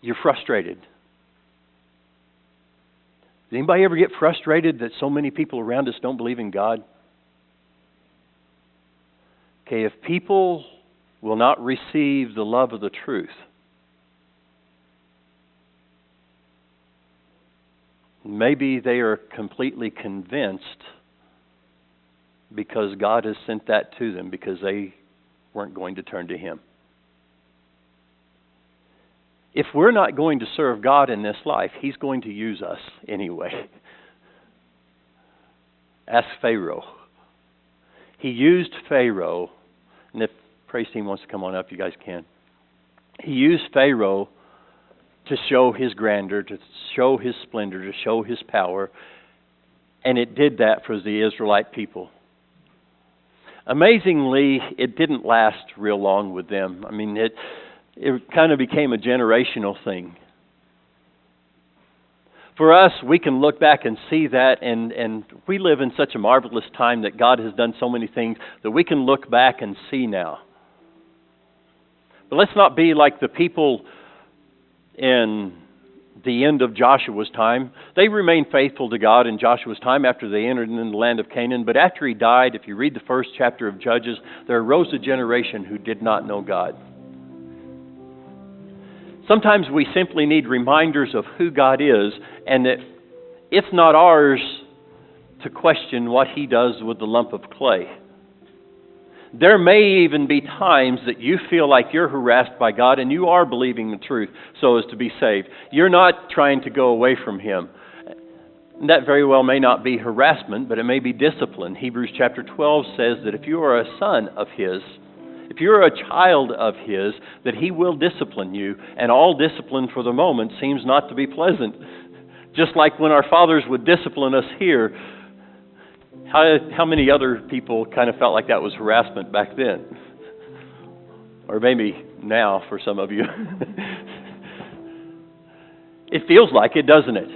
You're frustrated. Does anybody ever get frustrated that so many people around us don't believe in God? Okay, if people will not receive the love of the truth, maybe they are completely convinced because God has sent that to them because they weren't going to turn to Him. If we're not going to serve God in this life, He's going to use us anyway. Ask Pharaoh. He used Pharaoh, and if praise team wants to come on up, you guys can. He used Pharaoh to show his grandeur, to show his splendor, to show his power, and it did that for the Israelite people. Amazingly, it didn't last real long with them. I mean, it kind of became a generational thing. For us, we can look back and see that, and we live in such a marvelous time that God has done so many things that we can look back and see now. But let's not be like the people in the end of Joshua's time. They remained faithful to God in Joshua's time after they entered into the land of Canaan. But after he died, if you read the first chapter of Judges, there arose a generation who did not know God. Sometimes we simply need reminders of who God is, and that it's not ours to question what He does with the lump of clay. There may even be times that you feel like you're harassed by God and you are believing the truth so as to be saved. You're not trying to go away from Him. And that very well may not be harassment, but it may be discipline. Hebrews chapter 12 says that if you are a son of His, if you're a child of His, that He will discipline you. And all discipline for the moment seems not to be pleasant. Just like when our fathers would discipline us here, how many other people kind of felt like that was harassment back then? Or maybe now for some of you. It feels like it, doesn't it?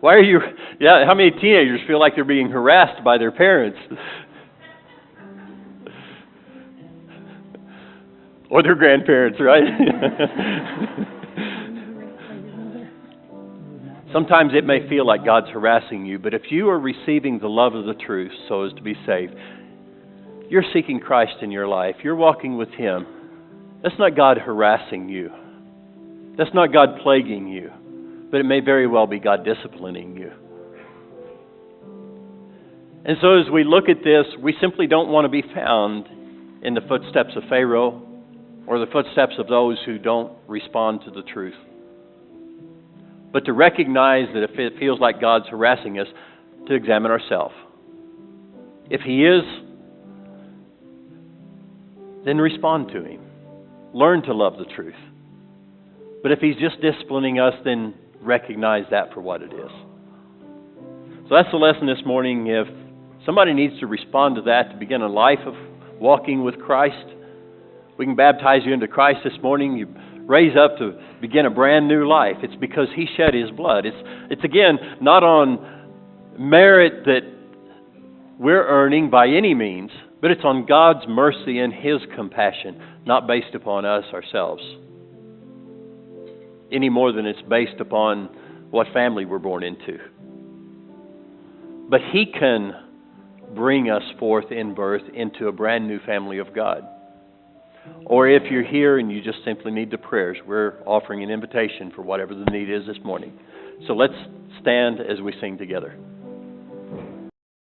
Why are you... Yeah, how many teenagers feel like they're being harassed by their parents? Or their grandparents, right? Sometimes it may feel like God's harassing you, but if you are receiving the love of the truth so as to be saved, you're seeking Christ in your life, you're walking with Him, that's not God harassing you. That's not God plaguing you, but it may very well be God disciplining you. And so as we look at this, we simply don't want to be found in the footsteps of Pharaoh or the footsteps of those who don't respond to the truth. But to recognize that if it feels like God's harassing us, to examine ourselves. If He is, then respond to Him. Learn to love the truth. But if He's just disciplining us, then recognize that for what it is. So that's the lesson this morning. If somebody needs to respond to that to begin a life of walking with Christ, we can baptize you into Christ this morning. You raise up to begin a brand new life. It's because He shed His blood. It's again, not on merit that we're earning by any means, but it's on God's mercy and His compassion, not based upon us ourselves, any more than it's based upon what family we're born into. But He can bring us forth in birth into a brand new family of God. Or if you're here and you just simply need the prayers, we're offering an invitation for whatever the need is this morning. So let's stand as we sing together.